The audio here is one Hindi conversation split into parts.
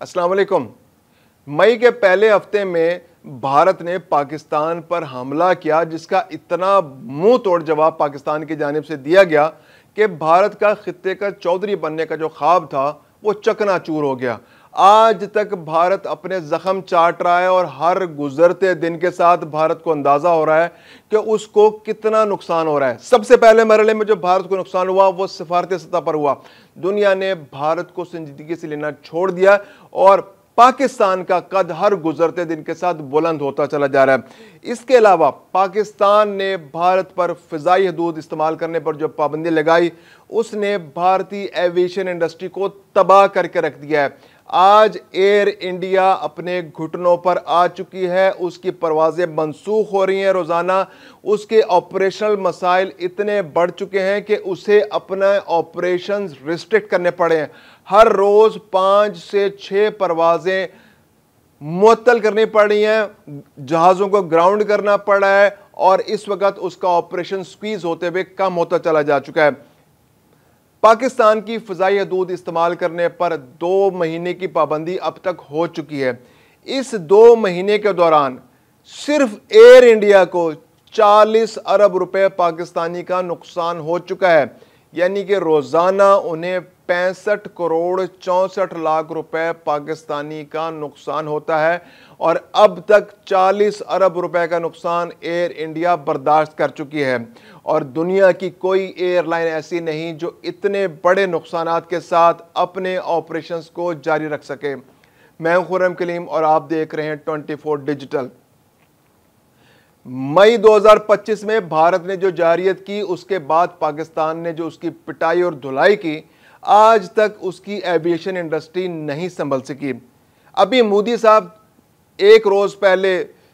अस्सलाम वालेकुम। मई के पहले हफ्ते में भारत ने पाकिस्तान पर हमला किया, जिसका इतना मुंह तोड़ जवाब पाकिस्तान की जानिब से दिया गया कि भारत का खित्ते का चौधरी बनने का जो ख्वाब था वो चकनाचूर हो गया। आज तक भारत अपने जख्म चाट रहा है और हर गुजरते दिन के साथ भारत को अंदाजा हो रहा है कि उसको कितना नुकसान हो रहा है। सबसे पहले मरहले में जो भारत को नुकसान हुआ वो सिफारती सतह पर हुआ। दुनिया ने भारत को संजीदगी से लेना छोड़ दिया और पाकिस्तान का कद हर गुजरते दिन के साथ बुलंद होता चला जा रहा है। इसके अलावा पाकिस्तान ने भारत पर फिजाई हदूद इस्तेमाल करने पर जो पाबंदी लगाई, उसने भारतीय एविएशन इंडस्ट्री को तबाह करके रख दिया है। आज एयर इंडिया अपने घुटनों पर आ चुकी है, उसकी परवाजें मनसूख हो रही हैं रोजाना, उसके ऑपरेशनल मसाइल इतने बढ़ चुके हैं कि उसे अपना ऑपरेशंस रिस्ट्रिक्ट करने पड़े हैं। हर रोज 5 से 6 परवाजें मुअत्तल करनी पड़ रही हैं, जहाजों को ग्राउंड करना पड़ा है और इस वक्त उसका ऑपरेशन स्क्वीज होते हुए कम होता चला जा चुका है। पाकिस्तान की फिजाई हदूद इस्तेमाल करने पर 2 महीने की पाबंदी अब तक हो चुकी है। इस 2 महीने के दौरान सिर्फ एयर इंडिया को 40 अरब रुपए पाकिस्तानी का नुकसान हो चुका है, यानी कि रोजाना उन्हें 65 करोड़ 64 लाख रुपए पाकिस्तानी का नुकसान होता है और अब तक 40 अरब रुपए का नुकसान एयर इंडिया बर्दाश्त कर चुकी है। और दुनिया की कोई एयरलाइन ऐसी नहीं जो इतने बड़े नुकसानात के साथ अपने ऑपरेशंस को जारी रख सके। मैं हूं खुर्रम कलीम और आप देख रहे हैं 24 डिजिटल। मई 2025 में भारत ने जो जारियत की, उसके बाद पाकिस्तान ने जो उसकी पिटाई और धुलाई की, आज तक उसकी एविएशन इंडस्ट्री नहीं संभल सकी। अभी मोदी साहब एक रोज पहले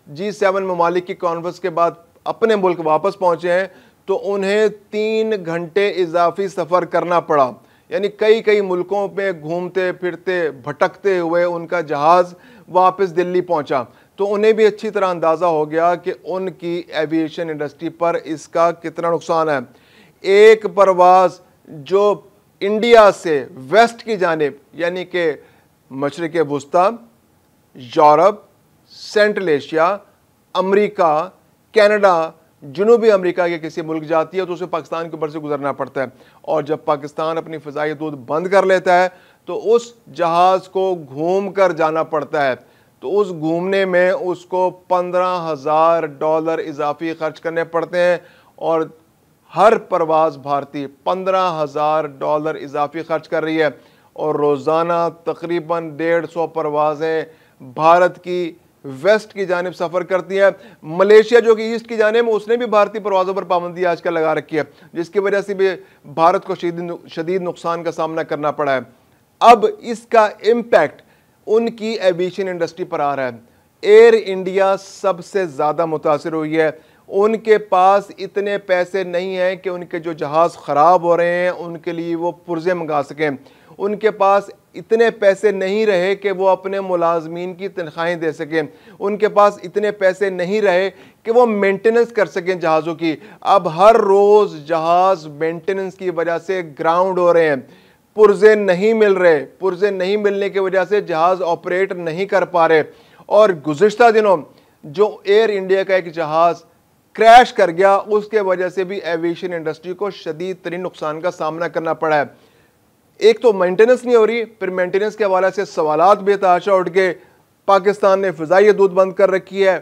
G7 ममालिक की कॉन्फ्रेंस के बाद अपने मुल्क वापस पहुंचे हैं, तो उन्हें 3 घंटे इजाफी सफर करना पड़ा, यानी कई मुल्कों में घूमते फिरते भटकते हुए उनका जहाज वापस दिल्ली पहुंचा। तो उन्हें भी अच्छी तरह अंदाजा हो गया कि उनकी एविएशन इंडस्ट्री पर इसका कितना नुकसान है। एक परवाज जो इंडिया से वेस्ट की जानिब, यानी कि मशरिक़ वुस्ता, Europe, central Asia, America, Canada, जनूबी अमेरिका के किसी मुल्क जाती है तो उसे पाकिस्तान के ऊपर से गुजरना पड़ता है। और जब पाकिस्तान अपनी फ़िज़ाई हदूद बंद कर लेता है तो उस जहाज़ को घूम कर जाना पड़ता है। तो उस घूमने में उसको $15,000 इजाफी खर्च करने पड़ते हैं और हर परवाज़ भारतीय $15,000 इजाफी खर्च कर रही है। और रोज़ाना तकरीबन 150 परवाज़ें भारत की वेस्ट की जानिब सफ़र करती है। मलेशिया जो कि ईस्ट की जानिब, उसने भी भारतीय परवाज़ों पर पाबंदी आजकल लगा रखी है, जिसकी वजह से भी भारत को शदीद नुकसान का सामना करना पड़ा है। अब इसका इम्पैक्ट उनकी एविएशन इंडस्ट्री पर आ रहा है। एयर इंडिया सबसे ज़्यादा मुतासिर हुई है। उनके पास इतने पैसे नहीं हैं कि उनके जो जहाज़ ख़राब हो रहे हैं उनके लिए वो पुर्जे मंगा सकें। उनके पास इतने पैसे नहीं रहे कि वो अपने मुलाजमीन की तनख्वाहें दे सकें। उनके पास इतने पैसे नहीं रहे कि वो मेंटेनेंस कर सकें जहाज़ों की। अब हर रोज़ जहाज़ मेंटेनेंस की वजह से ग्राउंड हो रहे हैं, पुर्जे नहीं मिल रहे। पुर्जे नहीं मिलने की वजह से जहाज़ ऑपरेट नहीं कर पा रहे। और गुज़िश्ता दिनों जो एयर इंडिया का एक जहाज़ क्रैश कर गया, उसके वजह से भी एविएशन इंडस्ट्री को शदीद तरीन नुकसान का सामना करना पड़ा है। एक तो मेंटेनेंस नहीं हो रही, फिर मेंटेनेंस के हवाले से सवालात बेतहाशा उठ गए। पाकिस्तान ने फिजाई हदूद बंद कर रखी है,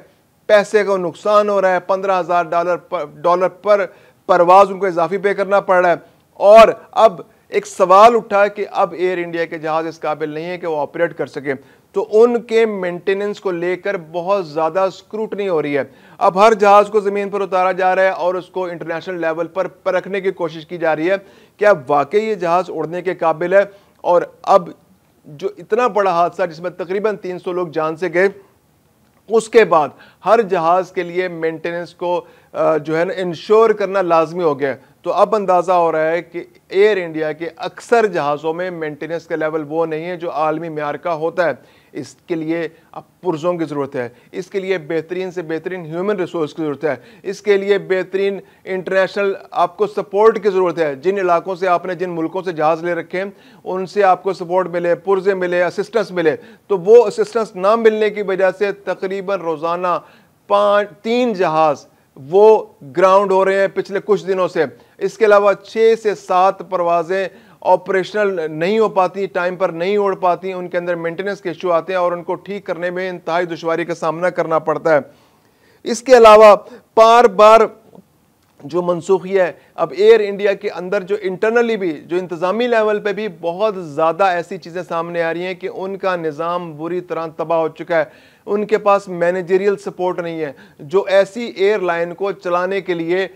पैसे का नुकसान हो रहा है, $15,000 पर परवाज उनको इजाफी पे करना पड़ रहा है। और अब एक सवाल उठा कि अब एयर इंडिया के जहाज इस काबिल नहीं है कि वो ऑपरेट कर सके, तो उनके मेंटेनेंस को लेकर बहुत ज़्यादा स्क्रूटनी हो रही है। अब हर जहाज़ को ज़मीन पर उतारा जा रहा है और उसको इंटरनेशनल लेवल पर परखने की कोशिश की जा रही है कि अब वाकई ये जहाज़ उड़ने के काबिल है। और अब जो इतना बड़ा हादसा जिसमें तकरीबन 300 लोग जान से गए, उसके बाद हर जहाज़ के लिए मेंटेनेंस को जो है ना इंश्योर करना लाजमी हो गया। तो अब अंदाज़ा हो रहा है कि एयर इंडिया के अक्सर जहाज़ों में मेंटेनेंस का लेवल वो नहीं है जो आलमी म्यार का होता है। इसके लिए अब पुर्जों की ज़रूरत है, इसके लिए बेहतरीन से बेहतरीन ह्यूमन रिसोर्स की ज़रूरत है, इसके लिए बेहतरीन इंटरनेशनल आपको सपोर्ट की ज़रूरत है। जिन इलाकों से आपने, जिन मुल्कों से जहाज़ ले रखे हैं, उनसे आपको सपोर्ट मिले, पुर्जे मिले, असिस्टेंस मिले। तो वो असिस्टेंस ना मिलने की वजह से तकरीबन रोज़ाना 3 जहाज़ वो ग्राउंड हो रहे हैं पिछले कुछ दिनों से। इसके अलावा 6 से 7 परवाज़ें ऑपरेशनल नहीं हो पाती, टाइम पर नहीं उड़ पाती, उनके अंदर मेंटेनेंस के इशू आते हैं और उनको ठीक करने में इंतहाई दुश्वारी का सामना करना पड़ता है। इसके अलावा बार बार जो मनसूखी है, अब एयर इंडिया के अंदर जो इंटरनली भी, जो इंतज़ामी लेवल पे भी बहुत ज़्यादा ऐसी चीज़ें सामने आ रही हैं कि उनका निज़ाम बुरी तरह तबाह हो चुका है। उनके पास मैनेजरियल सपोर्ट नहीं है जो ऐसी एयरलाइन को चलाने के लिए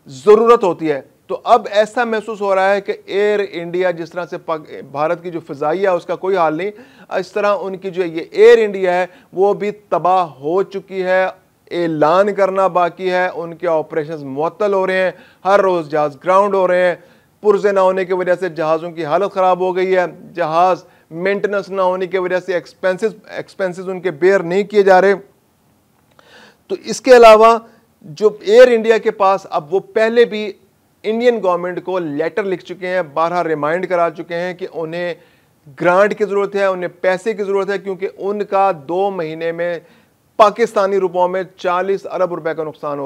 ज़रूरत होती है। तो अब ऐसा महसूस हो रहा है कि एयर इंडिया, जिस तरह से भारत की जो फ़िज़ाइया है उसका कोई हाल नहीं, इस तरह उनकी जो ये एयर इंडिया है वो भी तबाह हो चुकी है। ऐलान करना बाकी है, उनके ऑपरेशंस मुअत्तल हो रहे हैं, हर रोज़ जहाज़ ग्राउंड हो रहे हैं, पुर्जे ना होने की वजह से जहाज़ों की हालत ख़राब हो गई है, जहाज़ मेंटेनेंस ना होने की वजह से एक्सपेंसेस उनके बेयर नहीं किए जा रहे। तो इसके अलावा जो एयर इंडिया के पास, अब वो पहले भी इंडियन गवर्नमेंट को लेटर लिख चुके हैं, 12 रिमाइंड करा चुके हैं कि उन्हें ग्रांट की ज़रूरत है, उन्हें पैसे की ज़रूरत है, क्योंकि उनका 2 महीने में पाकिस्तानी रुपयों में 40 अरब रुपए का नुकसान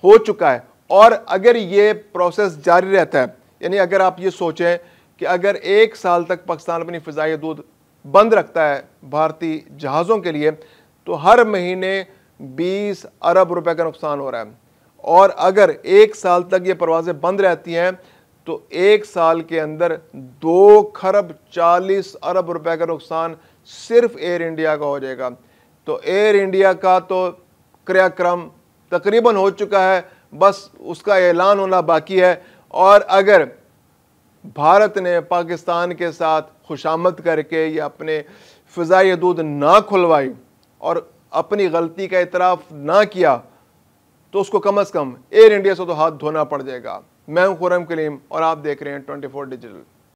हो चुका है। और अगर ये प्रोसेस जारी रहता है, यानी अगर आप ये सोचें कि अगर 1 साल तक पाकिस्तान अपनी फ़िज़ाई हदूद बंद रखता है भारतीय जहाज़ों के लिए, तो हर महीने 20 अरब रुपए का नुकसान हो रहा है। और अगर 1 साल तक ये परवाज़ें बंद रहती हैं तो 1 साल के अंदर 2 खरब 40 अरब रुपए का नुकसान सिर्फ एयर इंडिया का हो जाएगा। तो एयर इंडिया का तो क्रियाक्रम तकरीबन हो चुका है, बस उसका ऐलान होना बाकी है। और अगर भारत ने पाकिस्तान के साथ खुशामद करके या अपने फ़िज़ाई हदूद ना खुलवाई और अपनी गलती का इतराफ़ ना किया, तो उसको कम से कम एयर इंडिया से तो हाथ धोना पड़ जाएगा। मैं हूं खुर्रम कलीम और आप देख रहे हैं 24 डिजिटल।